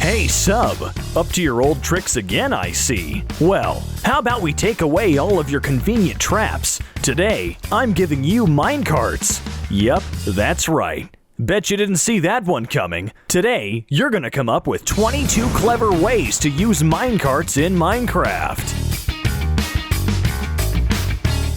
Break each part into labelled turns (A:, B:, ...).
A: Hey sub, up to your old tricks again I see. Well, how about we take away all of your convenient traps? Today, I'm giving you minecarts. Yep, that's right. Bet you didn't see that one coming. Today, you're gonna come up with 22 clever ways to use minecarts in Minecraft.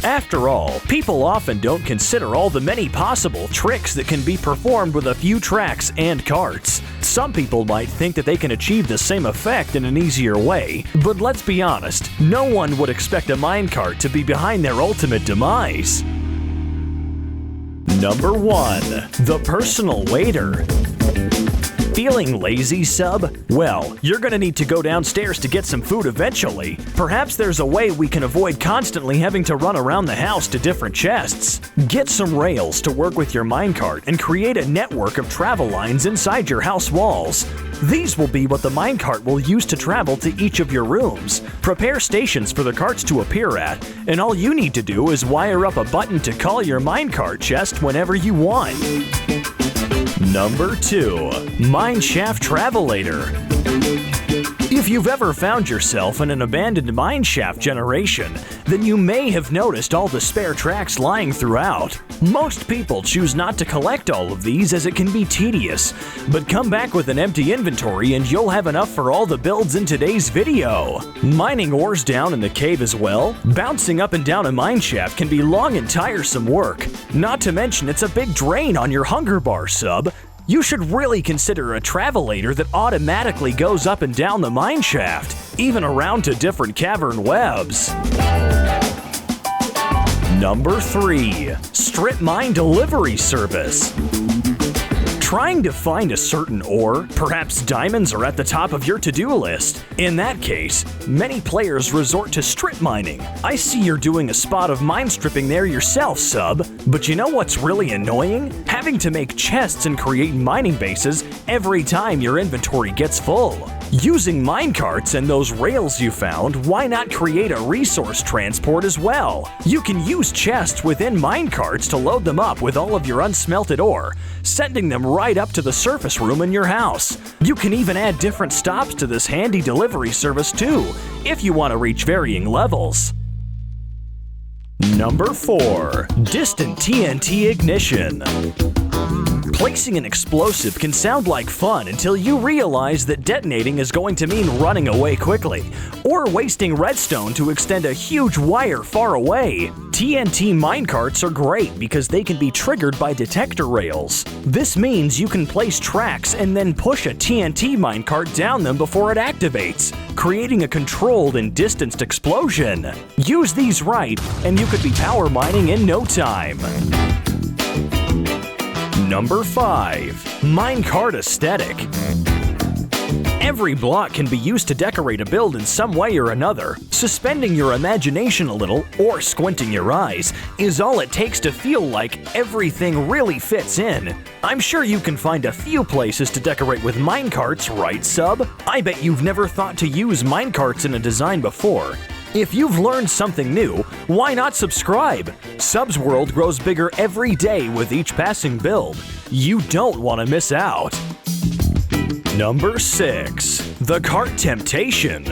A: After all, people often don't consider all the many possible tricks that can be performed with a few tracks and carts. Some people might think that they can achieve the same effect in an easier way, but let's be honest, no one would expect a minecart to be behind their ultimate demise. Number 1. The Personal Waiter. Feeling lazy, sub? Well, you're gonna need to go downstairs to get some food eventually. Perhaps there's a way we can avoid constantly having to run around the house to different chests. Get some rails to work with your minecart and create a network of travel lines inside your house walls. These will be what the minecart will use to travel to each of your rooms. Prepare stations for the carts to appear at, and all you need to do is wire up a button to call your minecart chest whenever you want. Number 2. Mineshaft Travelator. If you've ever found yourself in an abandoned mineshaft generation, then you may have noticed all the spare tracks lying throughout. Most people choose not to collect all of these as it can be tedious, but come back with an empty inventory and you'll have enough for all the builds in today's video. Mining ores down in the cave as well, bouncing up and down a mineshaft can be long and tiresome work. Not to mention it's a big drain on your hunger bar, sub. You should really consider a travelator that automatically goes up and down the mineshaft, even around to different cavern webs. Number 3. Strip Mine Delivery Service. Trying to find a certain ore, perhaps diamonds, are at the top of your to-do list. In that case, many players resort to strip mining. I see you're doing a spot of mine stripping there yourself, sub. But you know what's really annoying? Having to make chests and create mining bases every time your inventory gets full. Using minecarts and those rails you found, why not create a resource transport as well? You can use chests within minecarts to load them up with all of your unsmelted ore, sending them right up to the surface room in your house. You can even add different stops to this handy delivery service too, if you want to reach varying levels. Number 4. Distant TNT Ignition. Placing an explosive can sound like fun until you realize that detonating is going to mean running away quickly, or wasting redstone to extend a huge wire far away. TNT minecarts are great because they can be triggered by detector rails. This means you can place tracks and then push a TNT minecart down them before it activates, creating a controlled and distanced explosion. Use these right, and you could be power mining in no time. Number 5. Minecart Aesthetic. Every block can be used to decorate a build in some way or another. Suspending your imagination a little, or squinting your eyes, is all it takes to feel like everything really fits in. I'm sure you can find a few places to decorate with minecarts, right, sub? I bet you've never thought to use minecarts in a design before. If you've learned something new, why not subscribe? Sub's world grows bigger every day with each passing build. You don't want to miss out. Number 6. The Cart Temptation.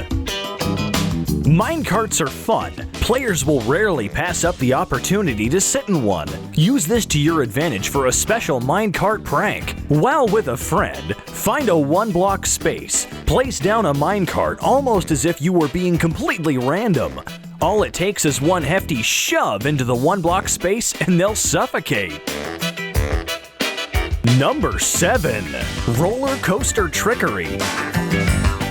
A: Minecarts are fun. Players will rarely pass up the opportunity to sit in one. Use this to your advantage for a special minecart prank. While with a friend, find a 1-block space. Place down a minecart almost as if you were being completely random. All it takes is one hefty shove into the 1-block space and they'll suffocate. Number 7. Roller Coaster Trickery.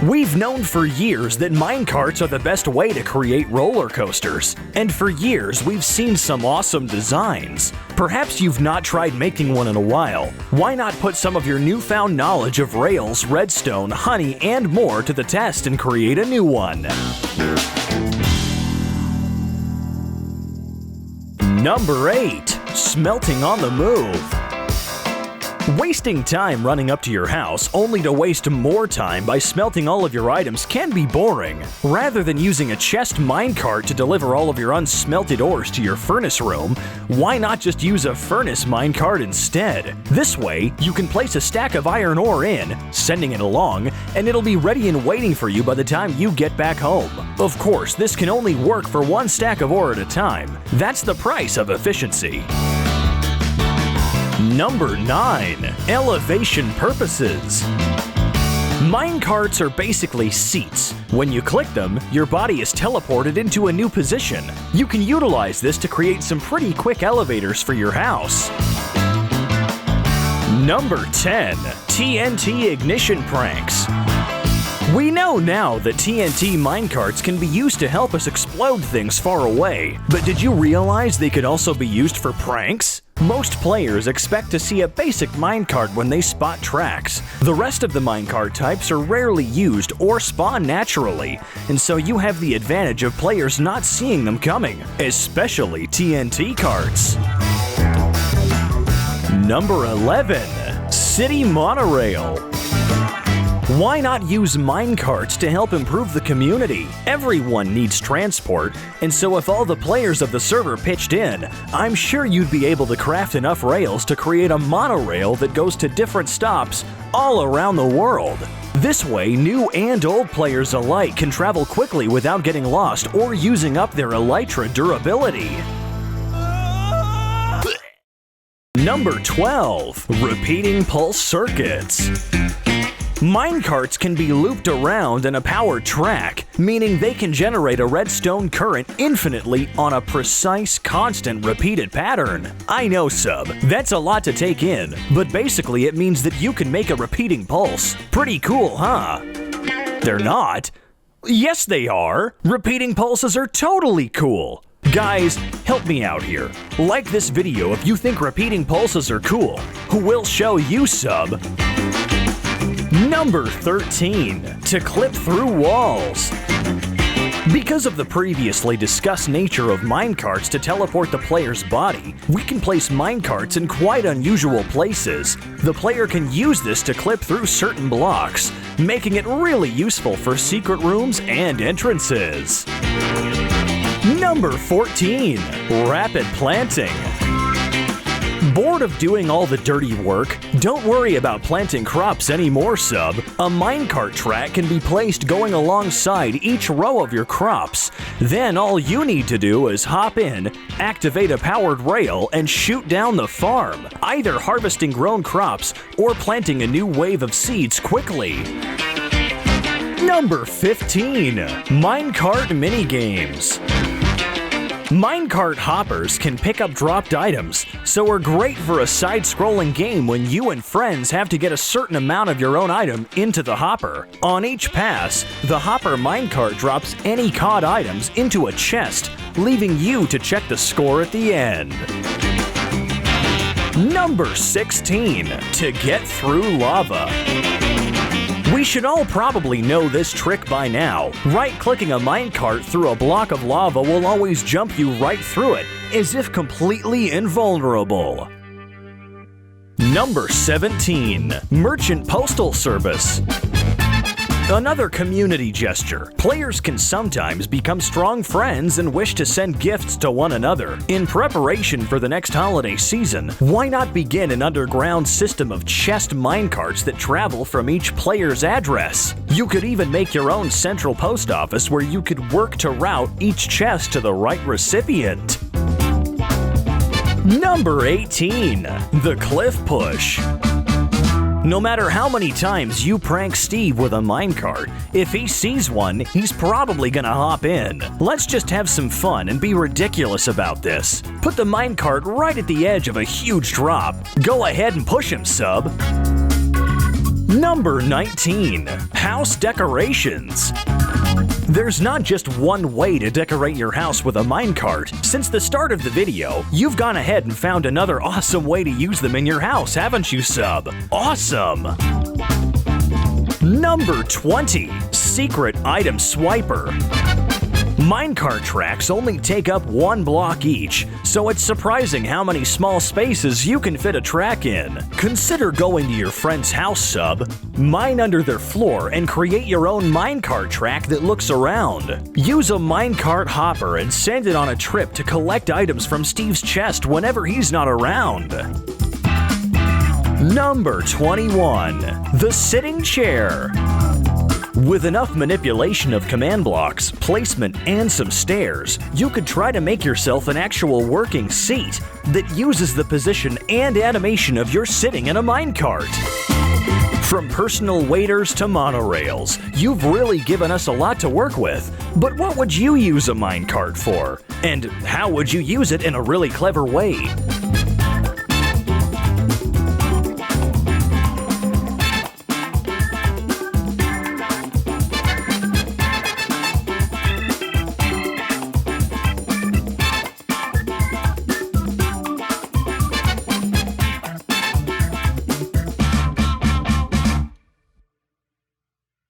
A: We've known for years that minecarts are the best way to create roller coasters, and for years we've seen some awesome designs. Perhaps you've not tried making one in a while. Why not put some of your newfound knowledge of rails, redstone, honey, and more to the test and create a new one? Number 8. Smelting on the Move. Wasting time running up to your house only to waste more time by smelting all of your items can be boring. Rather than using a chest minecart to deliver all of your unsmelted ores to your furnace room, why not just use a furnace minecart instead? This way, you can place a stack of iron ore in, sending it along, and it'll be ready and waiting for you by the time you get back home. Of course, this can only work for one stack of ore at a time. That's the price of efficiency. Number 9. Elevation purposes. Minecarts are basically seats. When you click them, your body is teleported into a new position. You can utilize this to create some pretty quick elevators for your house. Number 10. TNT ignition pranks. We know now that TNT minecarts can be used to help us explode things far away, but did you realize they could also be used for pranks? Most players expect to see a basic minecart when they spot tracks. The rest of the minecart types are rarely used or spawn naturally, and so you have the advantage of players not seeing them coming, especially TNT carts. Number 11. City monorail. Why not use minecarts to help improve the community? Everyone needs transport, and so if all the players of the server pitched in, I'm sure you'd be able to craft enough rails to create a monorail that goes to different stops all around the world. This way, new and old players alike can travel quickly without getting lost or using up their elytra durability. Number 12. Repeating pulse circuits. Minecarts can be looped around in a powered track, meaning they can generate a redstone current infinitely on a precise, constant, repeated pattern. I know, sub, that's a lot to take in, but basically it means that you can make a repeating pulse. Pretty cool, huh? They're not. Yes, they are. Repeating pulses are totally cool. Guys, help me out here. Like this video if you think repeating pulses are cool. We'll show you, sub. Number 13. To clip through walls. Because of the previously discussed nature of minecarts to teleport the player's body, we can place minecarts in quite unusual places. The player can use this to clip through certain blocks, making it really useful for secret rooms and entrances. Number 14. Rapid planting. Bored of doing all the dirty work? Don't worry about planting crops anymore, sub. A minecart track can be placed going alongside each row of your crops. Then all you need to do is hop in, activate a powered rail, and shoot down the farm, either harvesting grown crops or planting a new wave of seeds quickly. Number 15. Minecart minigames. Minecart hoppers can pick up dropped items, so are great for a side-scrolling game when you and friends have to get a certain amount of your own item into the hopper. On each pass, the hopper minecart drops any caught items into a chest, leaving you to check the score at the end. Number 16. To get through lava. We should all probably know this trick by now. Right-clicking a minecart through a block of lava will always jump you right through it, as if completely invulnerable. Number 17. Merchant Postal Service. Another community gesture. Players can sometimes become strong friends and wish to send gifts to one another. In preparation for the next holiday season, why not begin an underground system of chest minecarts that travel from each player's address? You could even make your own central post office where you could work to route each chest to the right recipient. Number 18. The Cliff Push. No matter how many times you prank Steve with a minecart, if he sees one, he's probably gonna hop in. Let's just have some fun and be ridiculous about this. Put the minecart right at the edge of a huge drop. Go ahead and push him, sub. Number 19. House decorations. There's not just one way to decorate your house with a minecart. Since the start of the video, you've gone ahead and found another awesome way to use them in your house, haven't you, sub? Awesome! Number 20. Secret item swiper. Minecart tracks only take up 1 block each, so it's surprising how many small spaces you can fit a track in. Consider going to your friend's house, sub, mine under their floor, and create your own minecart track that looks around. Use a minecart hopper and send it on a trip to collect items from Steve's chest whenever he's not around. Number 21. The Sitting Chair. With enough manipulation of command blocks, placement, and some stairs, you could try to make yourself an actual working seat that uses the position and animation of your sitting in a minecart. From personal waiters to monorails, you've really given us a lot to work with. But what would you use a minecart for? And how would you use it in a really clever way?